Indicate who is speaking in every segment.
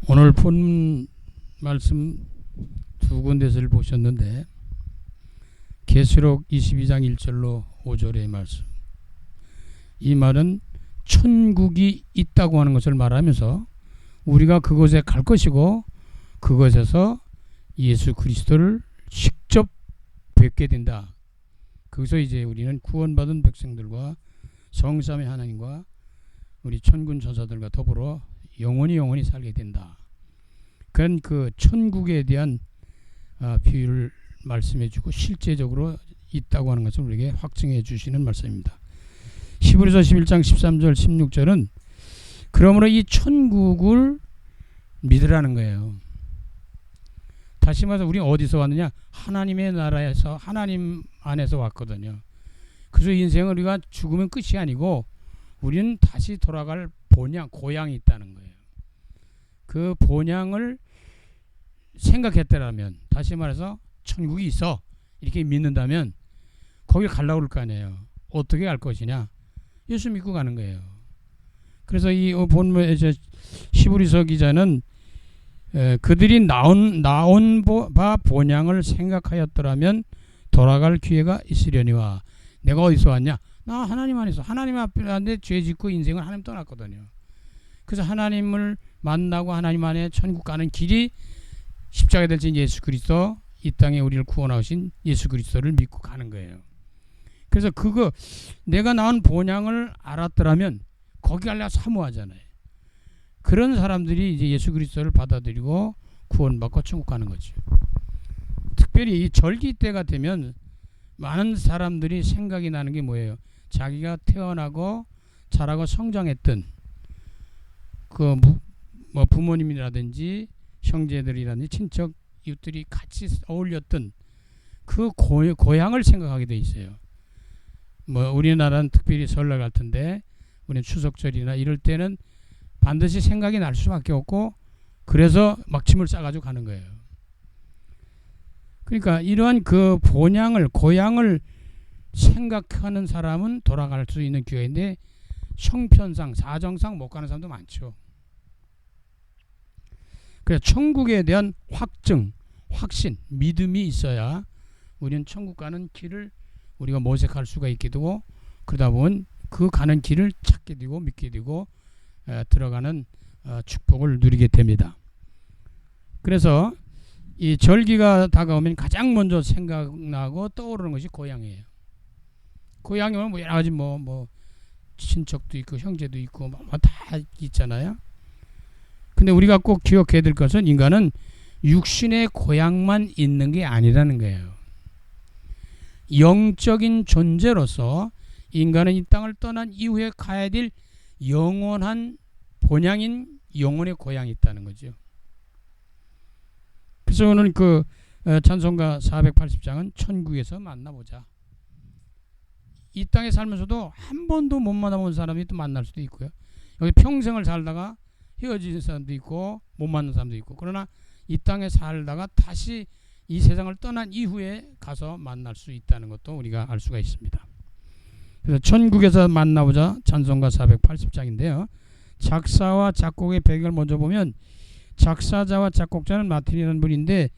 Speaker 1: 오늘 본 말씀 두 군데서를 보셨는데 계시록 22장 1절로 5절의 말씀, 이 말은 천국이 있다고 하는 것을 말하면서 우리가 그곳에 갈 것이고 그곳에서 예수 그리스도를 직접 뵙게 된다. 거기서 이제 우리는 구원받은 백성들과 성삼위 하나님과 우리 천군 천사들과 더불어 영원히 살게 된다. 그런 그 천국에 대한 비유를 말씀해 주고 실제적으로 있다고 하는 것을 우리에게 확증해 주시는 말씀입니다. 히브리서 11장 13절 16절은 그러므로 이 천국을 믿으라는 거예요. 다시 말해서 우리 어디서 왔느냐? 하나님의 나라에서, 하나님 안에서 왔거든요. 그래서 인생은 우리가 죽으면 끝이 아니고 우리는 다시 돌아갈 본향, 고향이 있다는 거예요. 그 본향을 생각했더라면, 다시 말해서 천국이 있어 이렇게 믿는다면 거길 가려고 그럴 거 아니에요. 어떻게 갈 것이냐? 예수 믿고 가는 거예요. 그래서 이 본문의 히브리서 기자는 그들이 나온 바 본향을 생각하였더라면 돌아갈 기회가 있으려니와. 내가 어디서 왔냐? 나 하나님 안에서, 하나님 앞에 죄 짓고 인생을 하나님 떠났거든요. 그래서 하나님을 만나고 하나님 안에 천국 가는 길이 십자가에 달린 예수 그리스도, 이 땅에 우리를 구원하신 예수 그리스도를 믿고 가는 거예요. 그래서 그거 내가 낳은 본향을 알았더라면 거기 가려고 사모하잖아요. 그런 사람들이 이제 예수 그리스도를 받아들이고 구원받고 천국 가는 거죠. 특별히 이 절기 때가 되면 많은 사람들이 생각이 나는 게 뭐예요? 자기가 태어나고 자라고 성장했던 그 뭐 부모님이라든지 형제들이라든지 친척 이웃들이 같이 어울렸던 그 고향을 생각하게 돼 있어요. 뭐 우리나라는 특별히 설날 같은데 우리는 추석절이나 이럴 때는 반드시 생각이 날 수밖에 없고, 그래서 막 짐을 싸가지고 가는 거예요. 그러니까 이러한 그 본향을, 고향을 생각하는 사람은 돌아갈 수 있는 기회인데 형편상, 사정상 못 가는 사람도 많죠. 그래서 천국에 대한 확증, 확신, 믿음이 있어야 우리는 천국 가는 길을 우리가 모색할 수가 있게 되고, 그러다 보면 그 가는 길을 찾게 되고 믿게 되고 들어가는 축복을 누리게 됩니다. 그래서 이 절기가 다가오면 가장 먼저 생각나고 떠오르는 것이 고향이에요. 고향이 오면 뭐 여러 가지 뭐 친척도 있고 형제도 있고 뭐 다 있잖아요. 근데 우리가 꼭 기억해야 될 것은 인간은 육신의 고향만 있는 게 아니라는 거예요. 영적인 존재로서 인간은 이 땅을 떠난 이후에 가야 될 영원한 본향인 영혼의 고향이 있다는 거죠. 그래서 오늘 그 찬송가 480장은 천국에서 만나보자. 이 땅에 살면서도 한 번도 못 만나본 사람이 또 만날 수도 있고요. 여기 평생을 살다가 헤어진 사람도 있고 못 만난 사람도 있고, 그러나 이 땅에 살다가 다시 이 세상을 떠난 이후에 가서 만날 수 있다는 것도 우리가 알 수가 있습니다. 그래서 천국에서 만나보자 찬송가 480장인데요. 작사와 작곡의 배경을 먼저 보면 작사자와 작곡자는 마틴이라는 분인데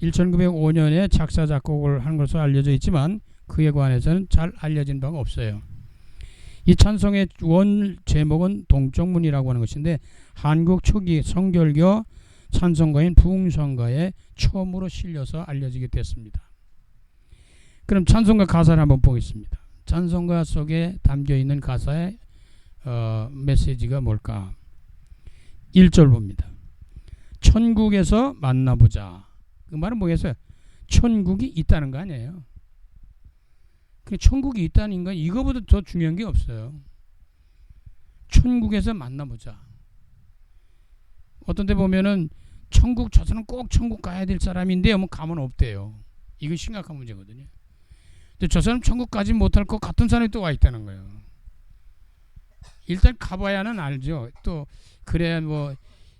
Speaker 1: 1905년에 작사 작곡을 한 것으로 알려져 있지만 그에 관해서는 잘 알려진 바가 없어요. 이 찬송의 원 제목은 동쪽문이라고 하는 것인데 한국 초기 성결교 찬송가인 부흥성가에 처음으로 실려서 알려지게 됐습니다. 그럼 찬송가 가사를 한번 보겠습니다. 찬송가 속에 담겨있는 가사의 메시지가 뭘까? 1절 봅니다. 천국에서 만나보자. 그 말은 뭐겠어요? 천국이 있다는 거 아니에요. 천국이 있다는 건 이거보다 더 중요한 게 없어요. 천국에서 만나보자. 어떤 데 보면은 천국, 저 사람은 꼭 천국 가야 될 사람인데 뭐 가면 없대요. 이거 심각한 문제거든요. 근데 저 사람 천국 가지 못할 것 같은 사람이 또 와 있다는 거예요. 일단 가봐야는 알죠. 또 그래야 뭐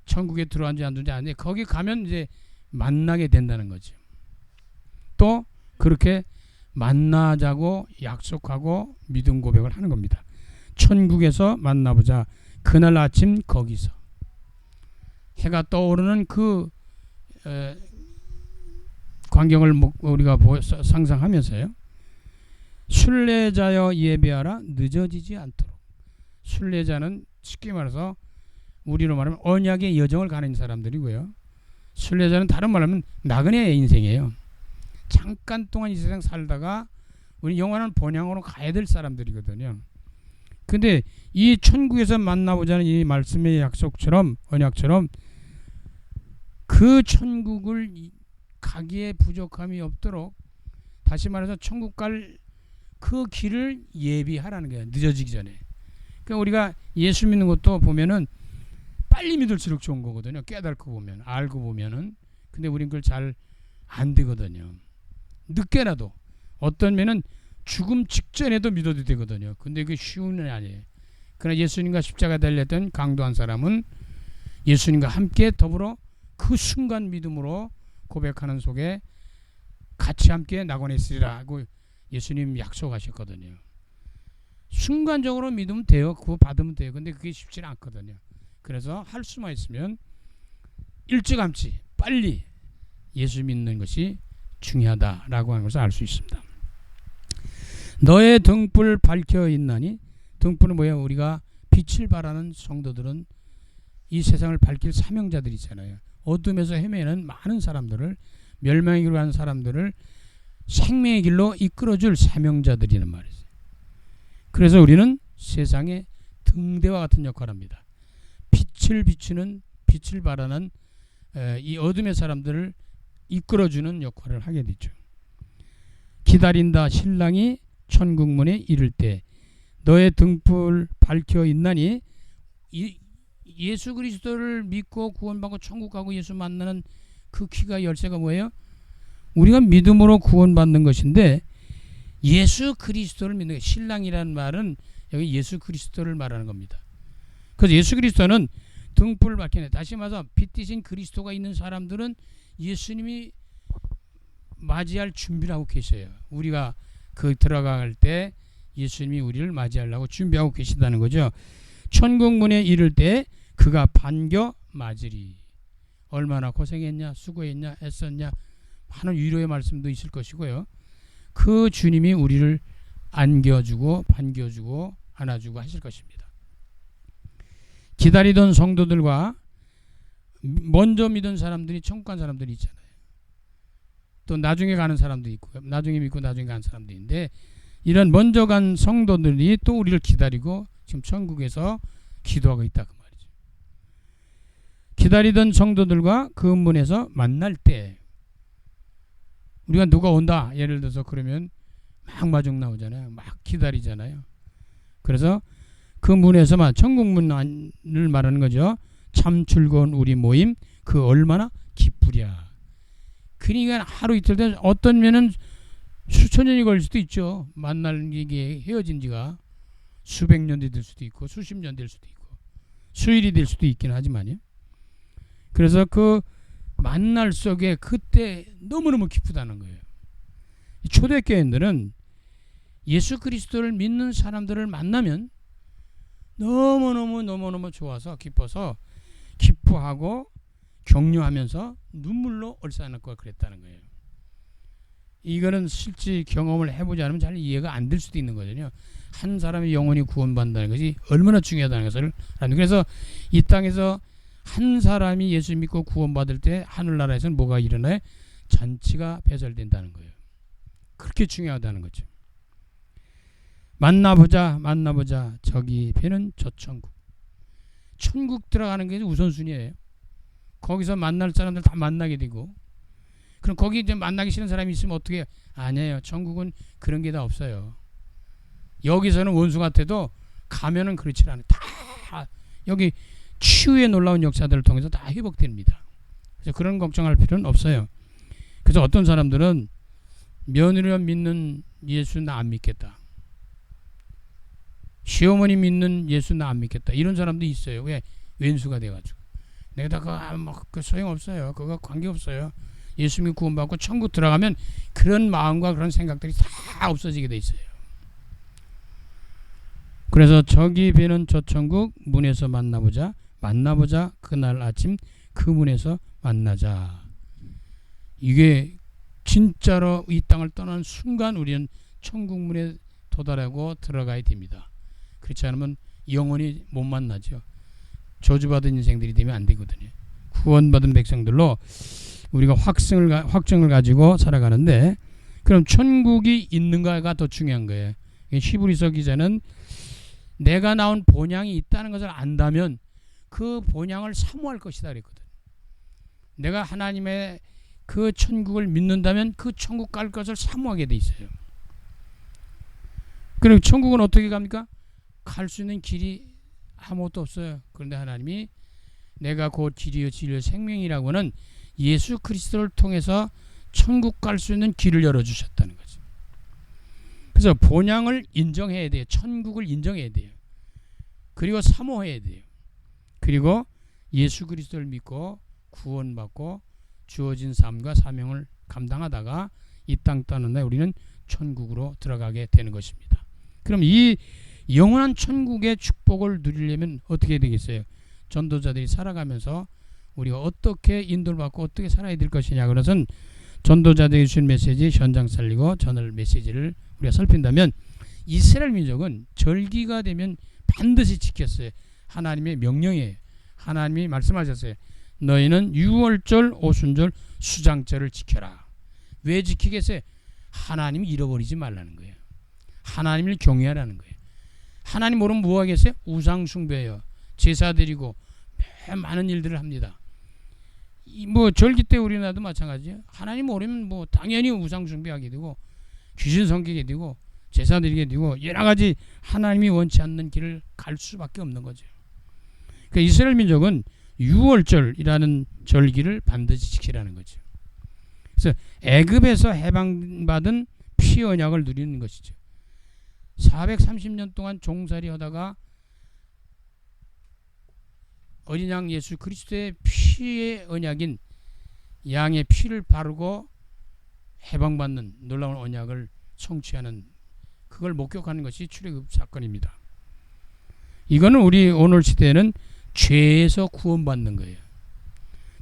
Speaker 1: 천국에 들어왔는지 안 들어왔는지 아는데 거기 가면 이제 만나게 된다는 거죠. 또 그렇게 만나자고 약속하고 믿음 고백을 하는 겁니다. 천국에서 만나보자. 그날 아침 거기서. 해가 떠오르는 그 광경을 우리가 상상하면서요. 순례자여 예배하라 늦어지지 않도록. 순례자는 쉽게 말해서 우리로 말하면 언약의 여정을 가는 사람들이고요. 순례자는 다른 말로 하면 나그네의 인생이에요. 잠깐 동안 이 세상 살다가 우리 영원한 본향으로 가야 될 사람들이거든요. 근데 이 천국에서 만나보자는 이 말씀의 약속처럼, 언약처럼 그 천국을 가기에 부족함이 없도록, 다시 말해서 천국 갈 그 길을 예비하라는 거예요. 늦어지기 전에. 그러니까 우리가 예수 믿는 것도 보면은 빨리 믿을수록 좋은 거거든요. 깨닫고 보면, 알고 보면은. 근데 우린 그걸 잘 안 되거든요. 늦게라도 어떤 면은 죽음 직전에도 믿어도 되거든요. 근데 그게 쉬운 일 아니에요. 그러나 예수님과 십자가 달렸던 강도한 사람은 예수님과 함께 더불어 그 순간 믿음으로 고백하는 속에 같이 함께 낙원에 있으리라 하고 예수님 약속하셨거든요. 순간적으로 믿으면 돼요. 그거 받으면 돼요. 근데 그게 쉽지는 않거든요. 그래서 할 수만 있으면 일찌감치 빨리 예수 믿는 것이 중요하다라고 하는 것을 알 수 있습니다. 너의 등불 밝혀 있나니, 등불은 뭐예요? 우리가 빛을 발하는 성도들은 이 세상을 밝힐 사명자들이잖아요. 어둠에서 헤매는 많은 사람들을, 멸망의 길로 가는 사람들을 생명의 길로 이끌어줄 사명자들이란 말이죠. 그래서 우리는 세상의 등대와 같은 역할을 합니다. 빛을 비추는, 빛을 발하는 이 어둠의 사람들을 이끌어주는 역할을 하게 되죠. 기다린다 신랑이 천국문에 이를 때 너의 등불 밝혀 있나니, 예수 그리스도를 믿고 구원받고 천국 가고 예수 만나는 그 키가 열쇠가 뭐예요? 우리가 믿음으로 구원받는 것인데, 예수 그리스도를 믿는 거예요. 신랑이라는 말은 여기 예수 그리스도를 말하는 겁니다. 그래서 예수 그리스도는 등불을 밝히네. 다시 말해서 빛 대신 그리스도가 있는 사람들은 예수님이 맞이할 준비를 하고 계셔요. 우리가 그 들어갈 때 예수님이 우리를 맞이하려고 준비하고 계신다는 거죠. 천국문에 이를 때 그가 반겨 맞으리. 얼마나 고생했냐, 수고했냐, 애썼냐, 많은 위로의 말씀도 있을 것이고요. 그 주님이 우리를 안겨주고 반겨주고 안아주고 하실 것입니다. 기다리던 성도들과 먼저 믿은 사람들이 천국 간 사람들이 있잖아요. 또 나중에 가는 사람도 있고요. 나중에 믿고 나중에 가는 사람도 있는데, 이런 먼저 간 성도들이 또 우리를 기다리고 지금 천국에서 기도하고 있다 그 말이죠. 기다리던 성도들과 그 문에서 만날 때, 우리가 누가 온다 예를 들어서 그러면 막 마중 나오잖아요. 막 기다리잖아요. 그래서 그 문에서만, 천국문을 말하는 거죠. 참 즐거운 우리 모임 그 얼마나 기쁘랴. 그러니까 하루 이틀 된, 어떤 면은 수천 년이 걸릴 수도 있죠. 만날 이게 헤어진 지가 수백 년이 될 수도 있고 수십 년 될 수도 있고 수일이 될 수도 있긴 하지만요. 그래서 그 만날 속에 그때 너무너무 기쁘다는 거예요. 초대교인들은 예수 그리스도를 믿는 사람들을 만나면 너무너무 좋아서 기뻐서 기뻐하고 격려하면서 눈물로 얼싸안고 그랬다는 거예요. 이거는 실제 경험을 해보지 않으면 잘 이해가 안 될 수도 있는 거거든요. 한 사람의 영혼이 구원받는다는 것이 얼마나 중요하다는 것을. 그래서 이 땅에서 한 사람이 예수 믿고 구원받을 때 하늘나라에서는 뭐가 일어나요? 잔치가 배설된다는 거예요. 그렇게 중요하다는 거죠. 만나보자 저기 배는 저 천국. 천국 들어가는 게 우선순위예요. 거기서 만날 사람들 다 만나게 되고, 그럼 거기 이제 만나기 싫은 사람이 있으면 어떻게 해요? 아니에요. 천국은 그런 게 다 없어요. 여기서는 원수 같아도 가면은 그렇지 않아요. 다 여기 치유의 놀라운 역사들을 통해서 다 회복됩니다. 그래서 그런 걱정할 필요는 없어요. 그래서 어떤 사람들은 며느리가 믿는 예수 나 안 믿겠다. 시어머니 믿는 예수 나 안 믿겠다. 이런 사람도 있어요. 왜? 왼수가 돼가지고. 내가 다 그 소용없어요. 그거 관계없어요. 예수 믿고 구원받고 천국 들어가면 그런 마음과 그런 생각들이 다 없어지게 돼 있어요. 그래서 저기 배는 저 천국 문에서 만나보자 그날 아침 그 문에서 만나자. 이게 진짜로 이 땅을 떠나는 순간 우리는 천국 문에 도달하고 들어가야 됩니다. 그렇지 않으면 영원히 못 만나죠. 저주받은 인생들이 되면 안 되거든요. 구원받은 백성들로 우리가 확증을 가지고 살아가는데, 그럼 천국이 있는가가 더 중요한 거예요. 히브리서 기자는 내가 낳은 본향이 있다는 것을 안다면 그 본향을 사모할 것이다 그랬거든. 내가 하나님의 그 천국을 믿는다면 그 천국 갈 것을 사모하게 돼 있어요. 그럼 천국은 어떻게 갑니까? 갈 수 있는 길이 아무것도 없어요. 그런데 하나님이 내가 곧 길이요 진리요 생명이라고는 예수 그리스도를 통해서 천국 갈 수 있는 길을 열어주셨다는 거죠. 그래서 본향을 인정해야 돼요. 천국을 인정해야 돼요. 그리고 사모해야 돼요. 그리고 예수 그리스도를 믿고 구원받고 주어진 삶과 사명을 감당하다가 이 땅 떠나는 날 우리는 천국으로 들어가게 되는 것입니다. 그럼 이 영원한 천국의 축복을 누리려면 어떻게 되겠어요? 전도자들이 살아가면서 우리가 어떻게 인도를 받고 어떻게 살아야 될 것이냐. 그것은 전도자들이 주신 메시지 현장 살리고 전할 메시지를 우리가 살핀다면, 이스라엘 민족은 절기가 되면 반드시 지켰어요. 하나님의 명령이에요. 하나님이 말씀하셨어요. 너희는 유월절, 오순절, 수장절을 지켜라. 왜 지키겠어요? 하나님을 잃어버리지 말라는 거예요. 하나님을 경외하라는 거예요. 하나님 모르면 뭐 하겠어요? 우상 숭배해요. 제사 드리고 많은 일들을 합니다. 뭐 절기 때 우리나라도 마찬가지예요. 하나님 모르면 뭐 당연히 우상 숭배하게 되고 귀신 섬기게 되고 제사 드리게 되고 여러 가지 하나님이 원치 않는 길을 갈 수밖에 없는 거죠. 그러니까 이스라엘 민족은 유월절이라는 절기를 반드시 지키라는 거죠. 그래서 애굽에서 해방받은 피 언약을 누리는 것이죠. 430년 동안 종살이 하다가 어린 양 예수 그리스도의 피의 언약인 양의 피를 바르고 해방받는 놀라운 언약을 성취하는, 그걸 목격하는 것이 출애굽 사건입니다. 이거는 우리 오늘 시대에는 죄에서 구원받는 거예요.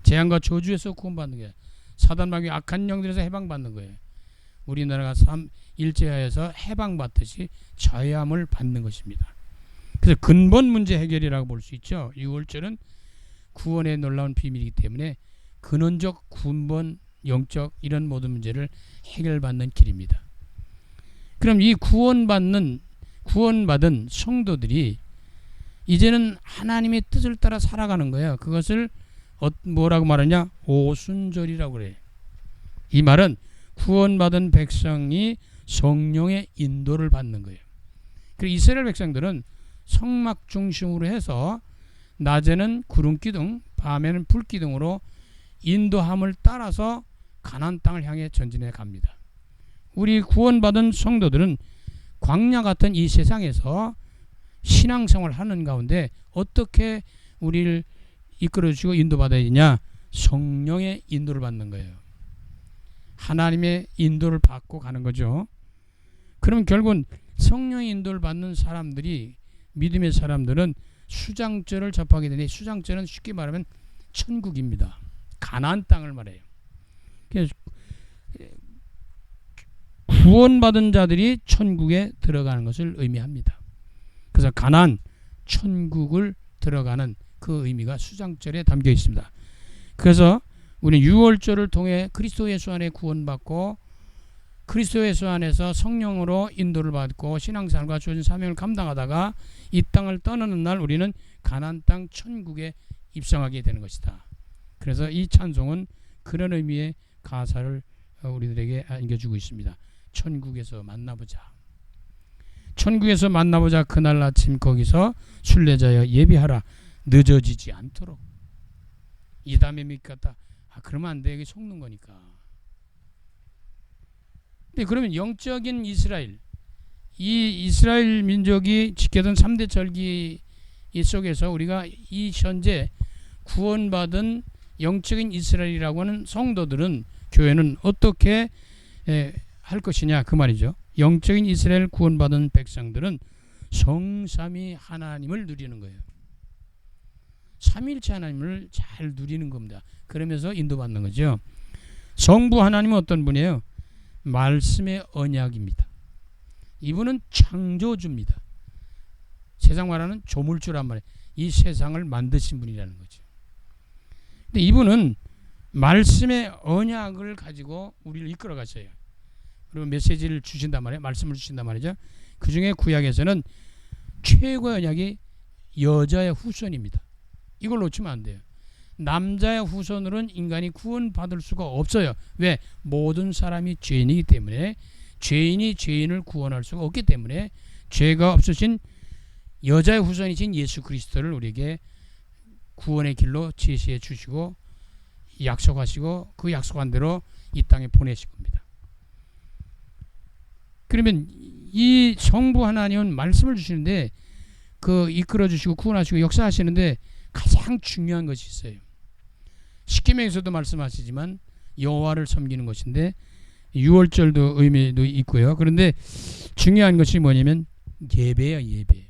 Speaker 1: 재앙과 저주에서 구원받는 거예요. 사단마귀 악한 영들에서 해방받는 거예요. 우리나라가 일제하에서 해방받듯이 자유함을 받는 것입니다. 그래서 근본 문제 해결이라고 볼 수 있죠. 유월절은 구원의 놀라운 비밀이기 때문에 근원적, 근본, 영적 이런 모든 문제를 해결받는 길입니다. 그럼 이 구원받은 성도들이 이제는 하나님의 뜻을 따라 살아가는 거예요. 그것을 뭐라고 말하냐? 오순절이라고 그래요. 이 말은 구원받은 백성이 성령의 인도를 받는 거예요. 그리고 이스라엘 백성들은 성막 중심으로 해서 낮에는 구름기둥, 밤에는 불기둥으로 인도함을 따라서 가나안 땅을 향해 전진해 갑니다. 우리 구원받은 성도들은 광야 같은 이 세상에서 신앙생활을 하는 가운데 어떻게 우리를 이끌어주시고 인도받아야 되냐? 성령의 인도를 받는 거예요. 하나님의 인도를 받고 가는 거죠. 그럼 결국은 성령의 인도를 받는 사람들이, 믿음의 사람들은 수장절을 접하게 되니, 수장절은 쉽게 말하면 천국입니다. 가나안 땅을 말해요. 그래서 구원받은 자들이 천국에 들어가는 것을 의미합니다. 그래서 가나안, 천국을 들어가는 그 의미가 수장절에 담겨 있습니다. 그래서 우리는 유월절을 통해 그리스도 예수 안에 구원받고 그리스도 예수 안에서 성령으로 인도를 받고 신앙생활과 주어진 사명을 감당하다가 이 땅을 떠나는 날 우리는 가나안 땅 천국에 입성하게 되는 것이다. 그래서 이 찬송은 그런 의미의 가사를 우리들에게 안겨주고 있습니다. 천국에서 만나보자. 천국에서 만나보자. 그날 아침 거기서 순례자여 예비하라. 늦어지지 않도록. 이 다음에 믿겠다. 그러면 안 돼. 이게 속는 거니까. 근데 그러면 영적인 이스라엘, 이 이스라엘 민족이 지켰던 3대 절기 속에서 우리가 이 현재 구원받은 영적인 이스라엘이라고 하는 성도들은, 교회는 어떻게 할 것이냐 그 말이죠. 영적인 이스라엘 구원받은 백성들은 성삼위 하나님을 누리는 거예요. 삼위일체 하나님을 잘 누리는 겁니다. 그러면서 인도받는 거죠. 성부 하나님은 어떤 분이에요? 말씀의 언약입니다. 이분은 창조주입니다. 세상 말하는 조물주란 말이에요. 이 세상을 만드신 분이라는 거죠. 근데 이분은 말씀의 언약을 가지고 우리를 이끌어 가셔요. 그리고 메시지를 주신단 말이에요. 말씀을 주신단 말이죠. 그 중에 구약에서는 최고의 언약이 여자의 후손입니다. 이걸 놓치면 안 돼요. 남자의 후손으로는 인간이 구원받을 수가 없어요. 왜? 모든 사람이 죄인이기 때문에, 죄인이 죄인을 구원할 수가 없기 때문에 죄가 없으신 여자의 후손이신 예수 그리스도를 우리에게 구원의 길로 제시해 주시고 약속하시고 그 약속한 대로 이 땅에 보내신 겁니다. 그러면 이 성부 하나님은 말씀을 주시는데 그 이끌어 주시고 구원하시고 역사하시는데 가장 중요한 것이 있어요. 십계명에서도 말씀하시지만 여호와를 섬기는 것인데 유월절도 의미도 있고요. 그런데 중요한 것이 뭐냐면 예배예요. 예배.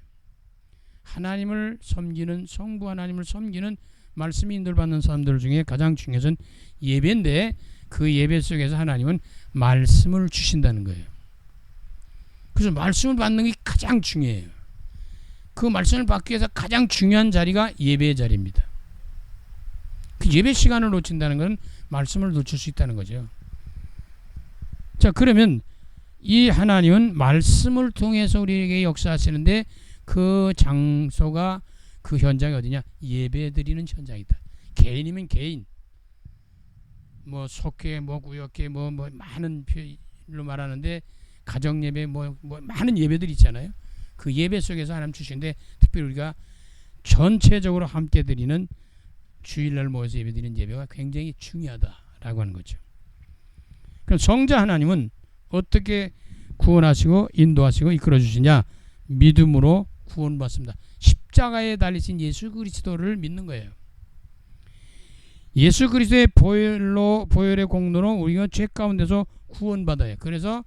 Speaker 1: 하나님을 섬기는, 성부 하나님을 섬기는 말씀이 인도를 받는 사람들 중에 가장 중요한 것은 예배인데 그 예배 속에서 하나님은 말씀을 주신다는 거예요. 그래서 말씀을 받는 게 가장 중요해요. 그 말씀을 받기 위해서 가장 중요한 자리가 예배의 자리입니다. 그 예배 시간을 놓친다는 것은 말씀을 놓칠 수 있다는 거죠. 자, 그러면 이 하나님은 말씀을 통해서 우리에게 역사하시는데 그 장소가, 그 현장이 어디냐? 예배 드리는 현장이다. 개인이면 개인, 뭐 속회, 뭐 구역회, 뭐 많은 표현로 말하는데 가정 예배, 뭐 많은 예배들이 있잖아요. 그 예배 속에서 하나님 주시는데 특별히 우리가 전체적으로 함께 드리는 주일날 모여서 예배 드리는 예배가 굉장히 중요하다라고 하는 거죠. 그럼 성자 하나님은 어떻게 구원하시고 인도하시고 이끌어 주시냐? 믿음으로 구원받습니다. 십자가에 달리신 예수 그리스도를 믿는 거예요. 예수 그리스도의 보혈의 공로로 우리가 죄 가운데서 구원받아요. 그래서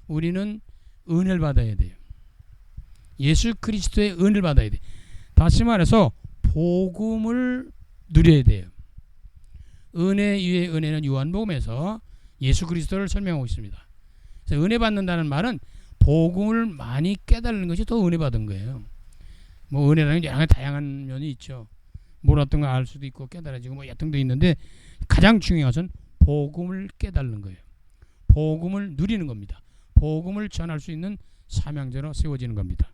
Speaker 1: 우리는 은혜를 받아야 돼요. 예수 그리스도의 은혜를 받아야 돼요. 다시 말해서 복음을 누려야 돼요. 은혜 위에 은혜는 요한복음에서 예수 그리스도를 설명하고 있습니다. 그래서 은혜 받는다는 말은 복음을 많이 깨달는 것이 더 은혜 받은 거예요. 뭐 은혜라는 게 여러 다양한 면이 있죠. 몰랐던 걸 알 수도 있고 깨달아지고 뭐 여튼 도 있는데 가장 중요한 것은 복음을 깨달는 거예요. 복음을 누리는 겁니다. 복음을 전할 수 있는 사명자로 세워지는 겁니다.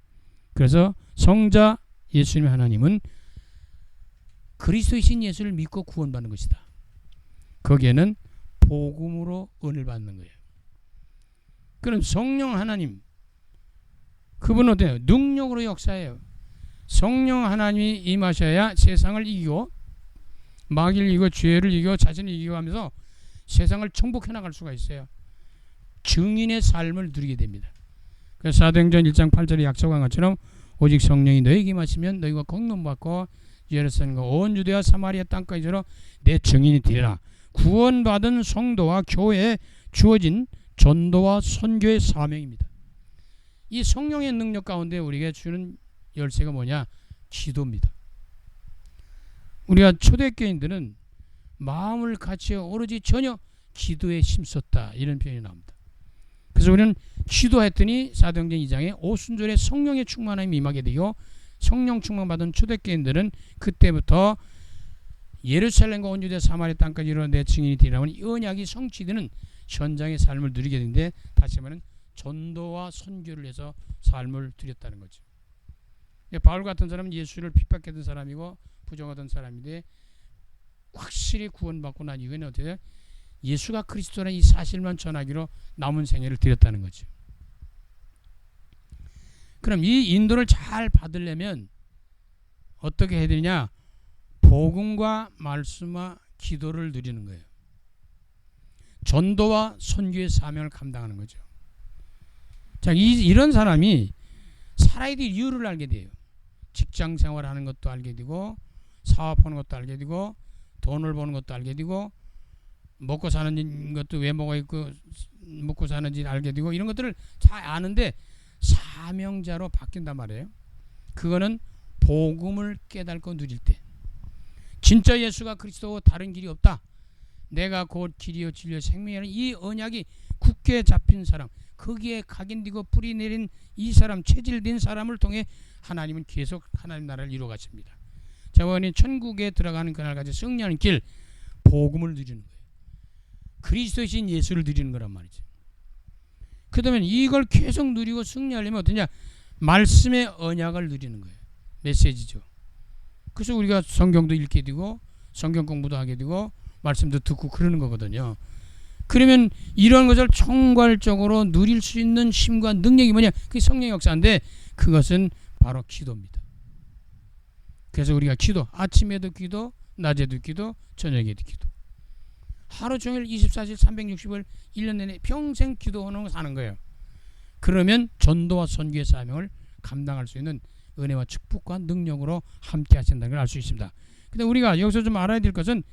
Speaker 1: 그래서 성자 예수님 하나님은 그리스도이신 예수를 믿고 구원받는 것이다. 거기에는 복음으로 은혜를 받는 거예요. 그럼 성령 하나님, 그분은 어때요? 능력으로 역사해요. 성령 하나님이 임하셔야 세상을 이기고 마귀를 이기고 죄를 이기고 자신을 이기고 하면서 세상을 정복해 나갈 수가 있어요. 증인의 삶을 누리게 됩니다. 그래서 사도행전 1장 8절에 약속한 것처럼 오직 성령이 너희에게 임하시면 너희가 공론받고 예루살렘과 온 유대와 사마리아 땅까지 이르러 내 증인이 되리라. 구원받은 성도와 교회에 주어진 전도와 선교의 사명입니다. 이 성령의 능력 가운데 우리에게 주는 열쇠가 뭐냐? 기도입니다. 우리가 초대교인들은 마음을 갖추어 오로지 전혀 기도에 힘썼다, 이런 표현이 나옵니다. 그래서 우리는 기도했더니 사도행전 2장에 오순절에 성령의 충만함이 임하게 되고 성령 충만받은 초대교인들은 그때부터 예루살렘과 온 유대 사마리아 땅까지 이르러 내 증인이 되리라는 이 언약이 성취되는 현장의 삶을 누리게 되는데, 다시 말하면 전도와 선교를 해서 삶을 누렸다는 거죠. 바울 같은 사람은 예수를 핍박했던 사람이고 부정하던 사람인데 확실히 구원받고 난 이후에는 어떻게 돼요? 예수가 그리스도라는 이 사실만 전하기로 남은 생애를 드렸다는 거죠. 그럼 이 인도를 잘 받으려면 어떻게 해야 되느냐? 복음과 말씀과 기도를 누리는 거예요. 전도와 선교의 사명을 감당하는 거죠. 자, 이런 사람이 살아야 될 이유를 알게 돼요. 직장 생활하는 것도 알게 되고 사업하는 것도 알게 되고 돈을 버는 것도 알게 되고 먹고 사는 것도 왜 먹고 사는지 알게 되고 이런 것들을 잘 아는데 사명자로 바뀐단 말이에요. 그거는 복음을 깨닫고 누릴 때. 진짜 예수가 그리스도고 다른 길이 없다. 내가 곧 길이요 진리요 생명이라는 이 언약이 굳게 잡힌 사람, 거기에 각인되고 뿌리 내린 이 사람, 체질된 사람을 통해 하나님은 계속 하나님 나라를 이루어 가십니다. 자원이 천국에 들어가는 그날까지 승리하는 길, 복음을 누리는 거예요. 그리스도이신 예수를 누리는 거란 말이죠. 그러면 이걸 계속 누리고 승리하려면 어떠냐? 말씀의 언약을 누리는 거예요. 메시지죠. 그래서 우리가 성경도 읽게 되고 성경 공부도 하게 되고 말씀도 듣고 그러는 거거든요. 그러면 이런 것을 총괄적으로 누릴 수 있는 힘과 능력이 뭐냐? 그게 성령의 역사인데 그것은 바로 기도입니다. 그래서 우리가 기도, 아침에도 기도, 낮에도 기도, 저녁에도 기도. 하루 종일 24시 360일 1년 내내 평생 기도하는 사는 거예요. 그러면 전도와 선교의 사명을 감당할 수 있는 은혜와 축복과 능력으로 함께 하신다는 걸 알 수 있습니다. 근데 우리가 여기서 좀 알아야 될 것은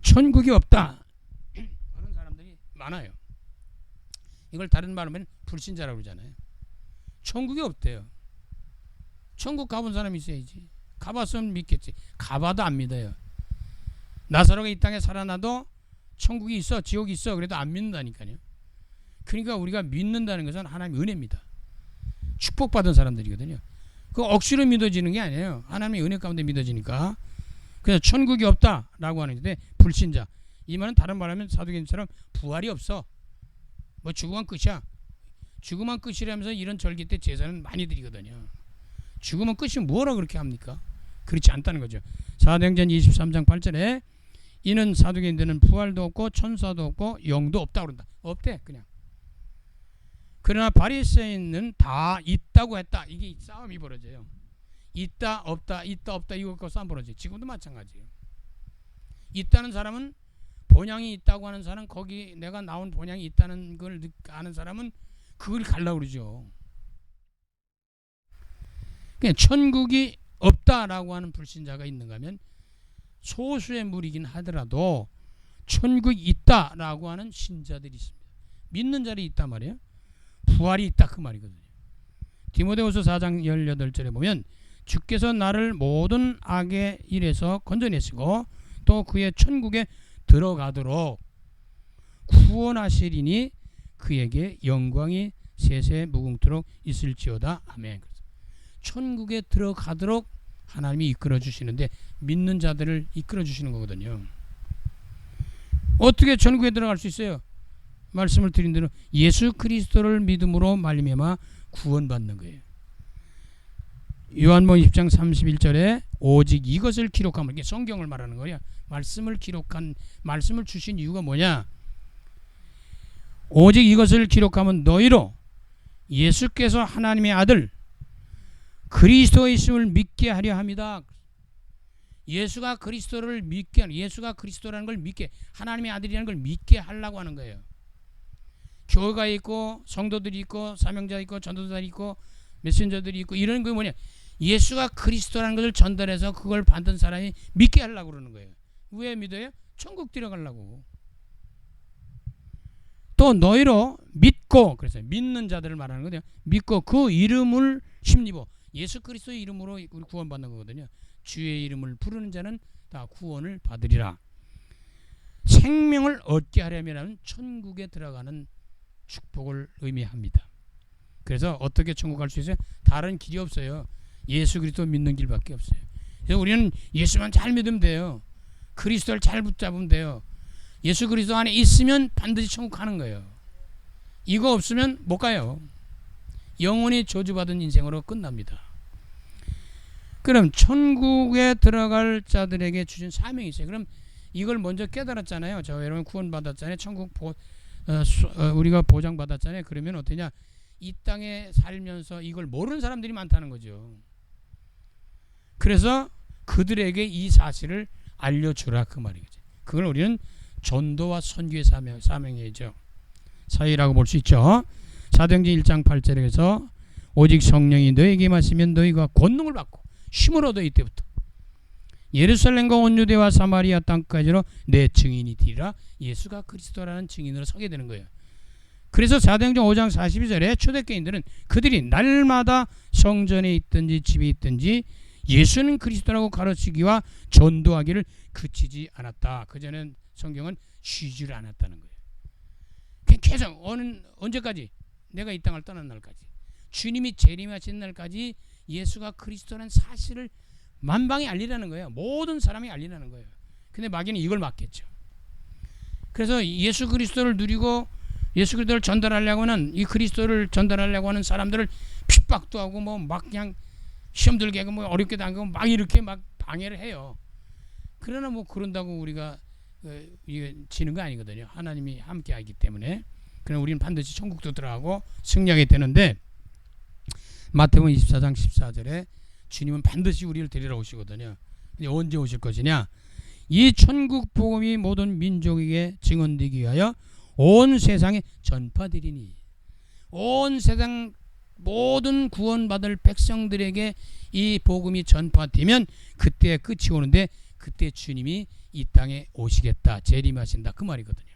Speaker 1: 천국이 없다 하는 사람들이 많아요. 이걸 다른 말로 하면 불신자라고 그러잖아요. 천국이 없대요. 천국 가본 사람이 있어야지. 가봤으면 믿겠지. 가봐도 안 믿어요. 나사로가 이 땅에 살아나도 천국이 있어, 지옥이 있어, 그래도 안 믿는다니까요. 그러니까 우리가 믿는다는 것은 하나님의 은혜입니다. 축복받은 사람들이거든요. 그 억지로 믿어지는 게 아니에요. 하나님의 은혜 가운데 믿어지니까. 그래서 천국이 없다라고 하는데 불신자. 이 말은 다른 말하면 사도행전처럼 부활이 없어. 뭐 죽으면 끝이야. 죽으면 끝이라면서 이런 절기 때 제사는 많이 드리거든요. 죽으면 끝이 뭐라 그렇게 합니까? 그렇지 않다는 거죠. 사도행전 23장 8절에 이는 사도행전에는 부활도 없고 천사도 없고 영도 없다 그런다. 없대 그냥. 그러나 바리새인은 다 있다고 했다. 이게 싸움이 벌어져요. 있다 없다 있다 없다 이거 갖고 싸움 벌어져요. 지금도 마찬가지예요. 있다는 사람은 본향이 있다고 하는 사람, 거기 내가 나온 본향이 있다는 걸 아는 사람은 그걸 가려고 그러죠. 그냥 천국이 없다라고 하는 불신자가 있는가 하면 소수의 무리긴 하더라도 천국이 있다라고 하는 신자들이 있습니다. 믿는 자리 있단 말이에요. 부활이 있다 그 말이거든요. 디모데후서 4장 18절에 보면 주께서 나를 모든 악의 일에서 건져내시고 또 그의 천국에 들어가도록 구원하시리니 그에게 영광이 세세 무궁토록 있을지어다. 아멘. 천국에 들어가도록 하나님이 이끌어 주시는데 믿는 자들을 이끌어 주시는 거거든요. 어떻게 천국에 들어갈 수 있어요? 말씀을 드린 대로 예수 그리스도를 믿음으로 말미암아 구원받는 거예요. 요한복음 10장 31절에 오직 이것을 기록함을, 이게 성경을 말하는 거야. 말씀을 주신 이유가 뭐냐? 오직 이것을 기록하면 너희로 예수께서 하나님의 아들 그리스도이심을 믿게 하려 합니다. 예수가 그리스도를 믿게 하는, 예수가 그리스도라는 걸 믿게, 하나님의 아들이라는 걸 믿게 하려고 하는 거예요. 교회가 있고 성도들이 있고 사명자 있고 전도자들이 있고 메신저들이 있고 이런 게 뭐냐? 예수가 그리스도라는 것을 전달해서 그걸 받은 사람이 믿게 하려고 그러는 거예요. 왜 믿어요? 천국 들어가려고. 또 너희로 믿고, 그래서 믿는 자들을 말하는 거예요. 믿고 그 이름을 힘입어. 예수 그리스도의 이름으로 우리 구원받는 거거든요. 주의 이름을 부르는 자는 다 구원을 받으리라. 생명을 얻게 하려면 천국에 들어가는 축복을 의미합니다. 그래서 어떻게 천국 갈 수 있어요? 다른 길이 없어요. 예수 그리스도 믿는 길밖에 없어요. 그래서 우리는 예수만 잘 믿으면 돼요. 그리스도를 잘 붙잡으면 돼요. 예수 그리스도 안에 있으면 반드시 천국 가는 거예요. 이거 없으면 못 가요. 영원히 저주받은 인생으로 끝납니다. 그럼 천국에 들어갈 자들에게 주신 사명이 있어요. 그럼 이걸 먼저 깨달았잖아요. 저 여러분 구원받았잖아요. 천국 우리가 보장받았잖아요. 그러면 어떠냐? 이 땅에 살면서 이걸 모르는 사람들이 많다는 거죠. 그래서 그들에게 이 사실을 알려주라 그 말이겠죠. 그걸 우리는 전도와 선교의 사명이죠. 사회라고 볼 수 있죠. 사도행전 1장 8절에서 오직 성령이 너에게 마시면 너희가 권능을 받고 힘을 얻어 이때부터 예루살렘과 온 유대와 사마리아 땅까지로 내 증인이 되리라. 예수가 그리스도라는 증인으로 서게 되는 거예요. 그래서 사도행전 5장 42절에 초대교인들은 그들이 날마다 성전에 있든지 집에 있든지 예수는 그리스도라고 가르치기와 전도하기를 그치지 않았다. 그전엔 성경은 쉬지를 않았다는 거예요. 계속 언제까지? 내가 이 땅을 떠난 날까지, 주님이 재림하신 날까지 예수가 그리스도라는 사실을 만방에 알리라는 거예요. 모든 사람이 알리라는 거예요. 근데 마귀는 이걸 막겠죠. 그래서 예수 그리스도를 누리고 예수 그리스도를 전달하려고 하는, 이 그리스도를 전달하려고 하는 사람들을 핍박도 하고 막 그냥 시험 들게 하고 어렵게 당하고 막 이렇게 막 방해를 해요. 그러나 그런다고 우리가 이게 지는 거 아니거든요. 하나님이 함께 하기 때문에. 그러나 우리는 반드시 천국도 들어가고 승리하게 되는데, 마태복음 24장 14절에 주님은 반드시 우리를 데리러 오시거든요. 근데 언제 오실 것이냐? 이 천국 복음이 모든 민족에게 증언되기 위하여 온 세상에 전파되리니, 온 세상 모든 구원받을 백성들에게 이 복음이 전파되면 그때 끝이 오는데, 그때 주님이 이 땅에 오시겠다, 재림하신다, 그 말이거든요.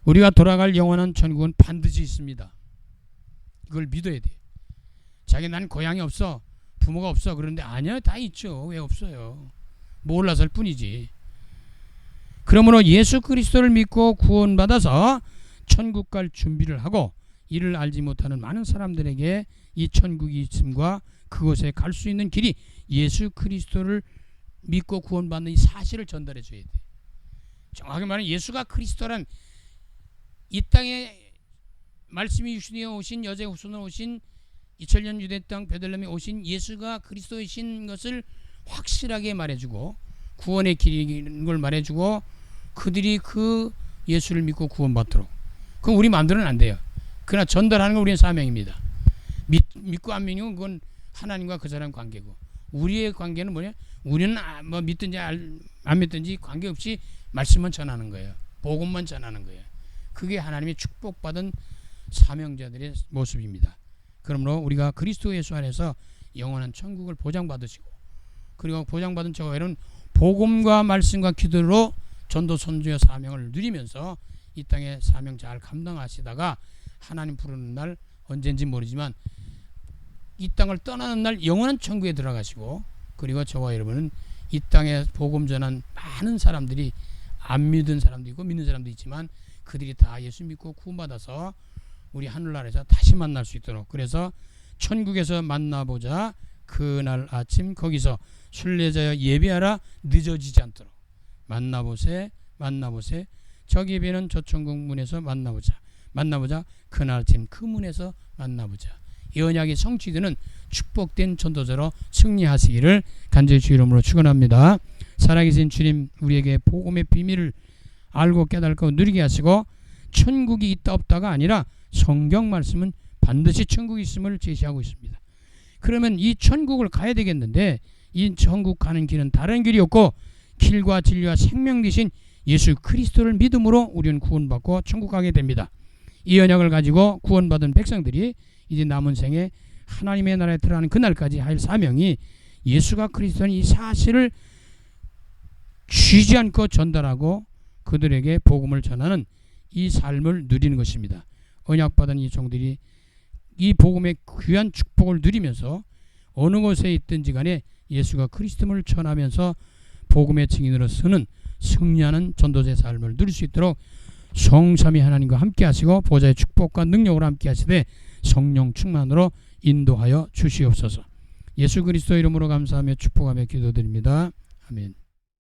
Speaker 1: 우리가 돌아갈 영원한 천국은 반드시 있습니다. 이걸 믿어야 돼요. 난 고향이 없어, 부모가 없어, 그런데 아니야, 다 있죠. 왜 없어요? 몰라서일 뿐이지. 그러므로 예수 그리스도를 믿고 구원받아서 천국 갈 준비를 하고, 이를 알지 못하는 많은 사람들에게 이 천국이 있음과 그곳에 갈 수 있는 길이 예수 그리스도를 믿고 구원받는 이 사실을 전달해 줘야 돼. 정확히 말하면 예수가 그리스도란, 이 땅에 말씀이 육신에 오신, 여자의 후손으로 오신, 2000년 유대 땅 베들레헴에 오신 예수가 그리스도이신 것을 확실하게 말해주고, 구원의 길인 걸 말해주고, 그들이 그 예수를 믿고 구원받도록. 그건 우리 마음대로는 안 돼요. 그러나 전달하는 건 우리의 사명입니다. 믿고 안 믿는 건 그건 하나님과 그 사람 관계고, 우리의 관계는 뭐냐? 우리는 믿든지 안 믿든지 관계없이 말씀만 전하는 거예요. 복음만 전하는 거예요. 그게 하나님의 축복받은 사명자들의 모습입니다. 그러므로 우리가 그리스도 예수 안에서 영원한 천국을 보장받으시고, 그리고 보장받은 저 외로는 복음과 말씀과 기도로 전도 선교의 사명을 누리면서 이 땅의 사명 잘 감당하시다가 하나님 부르는 날, 언젠지 모르지만 이 땅을 떠나는 날 영원한 천국에 들어가시고, 그리고 저와 여러분은 이 땅에 복음 전한 많은 사람들이, 안 믿은 사람도 있고 믿는 사람도 있지만 그들이 다 예수 믿고 구원받아서 우리 하늘나라에서 다시 만날 수 있도록, 그래서 천국에서 만나보자, 그날 아침 거기서 순례자여 예배하라, 늦어지지 않도록. 만나보세, 만나보세, 저기 예배는 저 천국 문에서 만나보자, 만나보자, 그날 아침 그 문에서 만나보자. 이 언약이 성취되는 축복된 전도자로 승리하시기를 간절히 주 이름으로 축원합니다. 살아계신 주님, 우리에게 복음의 비밀을 알고 깨닫고 누리게 하시고, 천국이 있다 없다가 아니라 성경 말씀은 반드시 천국이 있음을 제시하고 있습니다. 그러면 이 천국을 가야 되겠는데, 이 천국 가는 길은 다른 길이 없고 길과 진리와 생명 되신 예수 그리스도를 믿음으로 우리는 구원받고 천국 가게 됩니다. 이 언약을 가지고 구원받은 백성들이 이제 남은 생에 하나님의 나라에 들어가는 그날까지 할 사명이 예수가 그리스도는 이 사실을 쉬지 않고 전달하고 그들에게 복음을 전하는 이 삶을 누리는 것입니다. 언약받은 이 종들이 이 복음의 귀한 축복을 누리면서 어느 곳에 있든지 간에 예수가 그리스도를 전하면서 복음의 증인으로 서는 승리하는 전도자의 삶을 누릴 수 있도록 성삼위 하나님과 함께 하시고 보좌의 축복과 능력으로 함께 하시되 성령 충만으로 인도하여 주시옵소서. 예수 그리스도 이름으로 감사하며 축복하며 기도드립니다. 아멘.